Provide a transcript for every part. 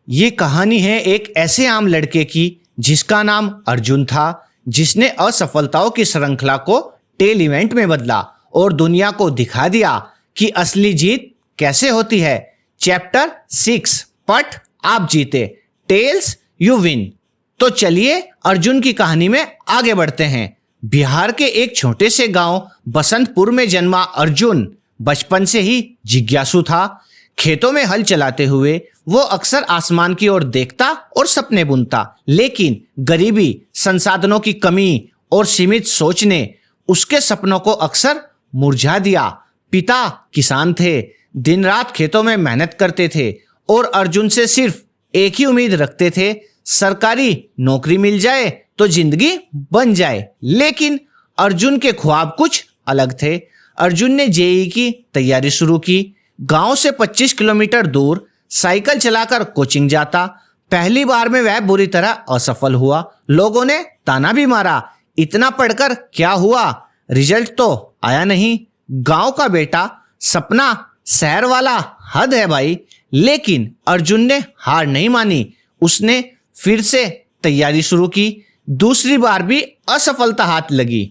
ये कहानी है एक ऐसे आम लड़के की जिसका नाम अर्जुन था, जिसने असफलताओं की श्रृंखला को टेल इवेंट में बदला और दुनिया को दिखा दिया कि असली जीत कैसे होती है। चैप्टर 6 पट आप जीते, टेल्स यू विन। तो चलिए अर्जुन की कहानी में आगे बढ़ते हैं। बिहार के एक छोटे से गांव बसंतपुर में जन्मा अर्जुन बचपन से ही जिज्ञासु था। खेतों में हल चलाते हुए वो अक्सर आसमान की ओर देखता और सपने बुनता, लेकिन गरीबी, संसाधनों की कमी और सीमित सोच ने उसके सपनों को अक्सर मुरझा दिया। पिता किसान थे, दिन रात खेतों में मेहनत करते थे और अर्जुन से सिर्फ एक ही उम्मीद रखते थे, सरकारी नौकरी मिल जाए तो जिंदगी बन जाए। लेकिन अर्जुन के ख्वाब कुछ अलग थे। अर्जुन ने जेईई की तैयारी शुरू की। गांव से 25 किलोमीटर दूर साइकिल चलाकर कोचिंग जाता। पहली बार में वह बुरी तरह असफल हुआ। लोगों ने ताना भी मारा, इतना पढ़कर क्या हुआ, रिजल्ट तो आया नहीं। गांव का बेटा, सपना शहर वाला, हद है भाई। लेकिन अर्जुन ने हार नहीं मानी। उसने फिर से तैयारी शुरू की। दूसरी बार भी असफलता हाथ लगी।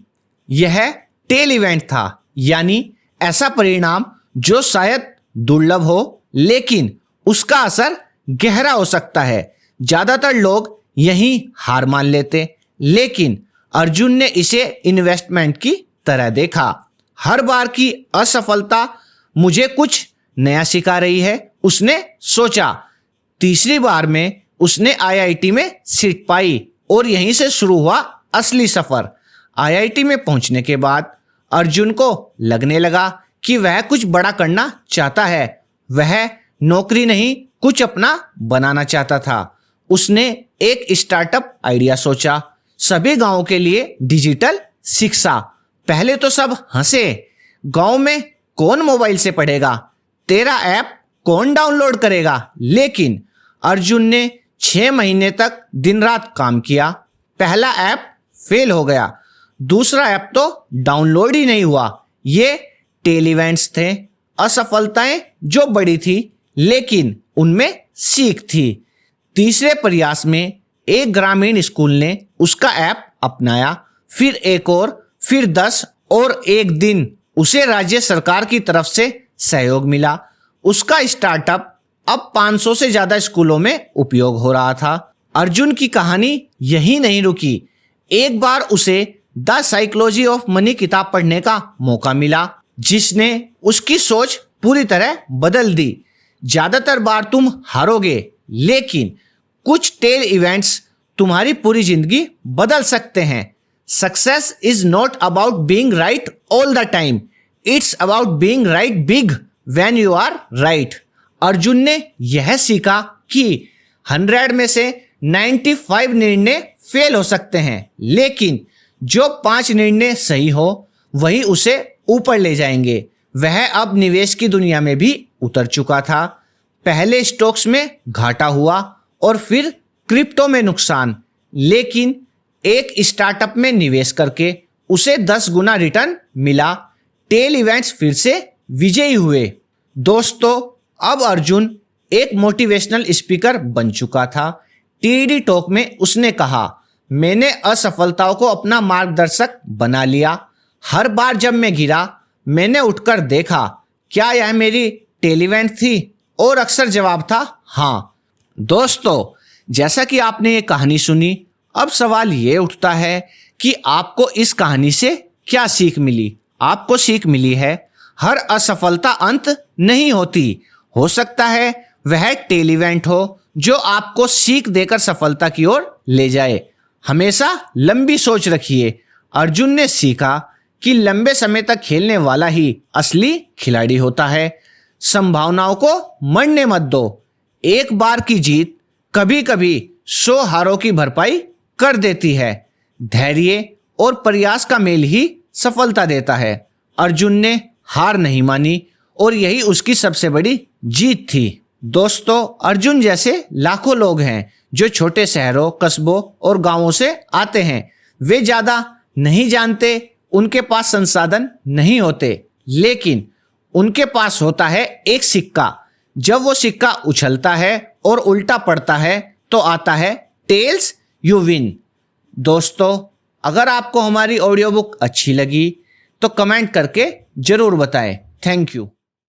यह टेल इवेंट था, यानी ऐसा परिणाम जो शायद दुर्लभ हो, लेकिन उसका असर गहरा हो सकता है। ज्यादातर लोग यहीं हार मान लेते, लेकिन अर्जुन ने इसे इन्वेस्टमेंट की तरह देखा। हर बार की असफलता मुझे कुछ नया सिखा रही है, उसने सोचा। तीसरी बार में उसने आईआईटी में सीट पाई और यहीं से शुरू हुआ असली सफर। आईआईटी में पहुंचने के बाद अर्जुन को लगने लगा कि वह कुछ बड़ा करना चाहता है। वह नौकरी नहीं, कुछ अपना बनाना चाहता था। उसने एक स्टार्टअप आइडिया सोचा, सभी गांवों के लिए डिजिटल शिक्षा। पहले तो सब हंसे, गांव में कौन मोबाइल से पढ़ेगा, तेरा ऐप कौन डाउनलोड करेगा। लेकिन अर्जुन ने 6 महीने तक दिन रात काम किया। पहला ऐप फेल हो गया, दूसरा ऐप तो डाउनलोड ही नहीं हुआ। ये टेल इवेंट्स थे, असफलताएं जो बड़ी थी, लेकिन उनमें सीख थी। तीसरे प्रयास में एक ग्रामीण स्कूल ने उसका ऐप अपनाया, फिर एक और, फिर 10 और एक दिन उसे राज्य सरकार की तरफ से सहयोग मिला। उसका स्टार्टअप अब 500 से ज्यादा स्कूलों में उपयोग हो रहा था। अर्जुन की कहानी यही नहीं रुकी। एक बार उसे द साइकोलॉजी ऑफ मनी किताब पढ़ने का मौका मिला, जिसने उसकी सोच पूरी तरह बदल दी। ज्यादातर बार तुम हारोगे, लेकिन कुछ टेल इवेंट्स तुम्हारी पूरी जिंदगी बदल सकते हैं। Success is not about being right all the time, it's about being right big when you are right. Arjun ने यह सीखा कि 100 में से 95 निर्णय फेल हो सकते हैं, लेकिन जो 5 निर्णय सही हो वही उसे ऊपर ले जाएंगे। वह अब निवेश की दुनिया में भी उतर चुका था। पहले स्टॉक्स में घाटा हुआ और फिर क्रिप्टो में नुकसान, लेकिन एक स्टार्टअप में निवेश करके उसे 10 गुना रिटर्न मिला। टेल इवेंट्स फिर से विजयी हुए। दोस्तों, अब अर्जुन एक मोटिवेशनल स्पीकर बन चुका था। टीडी टॉक में उसने कहा, मैंने असफलताओं को अपना मार्गदर्शक बना लिया। हर बार जब मैं गिरा, मैंने उठकर देखा, क्या यह मेरी टेल इवेंट थी? और अक्सर जवाब था हाँ। दोस्तों, जैसा कि आपने ये कहानी सुनी, अब सवाल ये उठता है कि आपको इस कहानी से क्या सीख मिली? आपको सीख मिली है, हर असफलता अंत नहीं होती। हो सकता है वह टेल इवेंट हो जो आपको सीख देकर सफलता की ओर ले जाए। हमेशा लंबी सोच रखिए। अर्जुन ने सीखा कि लंबे समय तक खेलने वाला ही असली खिलाड़ी होता है। संभावनाओं को मरने मत दो। एक बार की जीत कभी कभी 100 हारों की भरपाई कर देती है। धैर्य और प्रयास का मेल ही सफलता देता है। अर्जुन ने हार नहीं मानी और यही उसकी सबसे बड़ी जीत थी। दोस्तों, अर्जुन जैसे लाखों लोग हैं जो छोटे शहरों, कस्बों और गांवों से आते हैं। वे ज्यादा नहीं जानते, उनके पास संसाधन नहीं होते, लेकिन उनके पास होता है एक सिक्का जब वो सिक्का उछलता है और उल्टा पड़ता है तो आता है टेल्स यू विन। दोस्तों, अगर आपको हमारी ऑडियो बुक अच्छी लगी तो कमेंट करके जरूर बताएं। Thank you.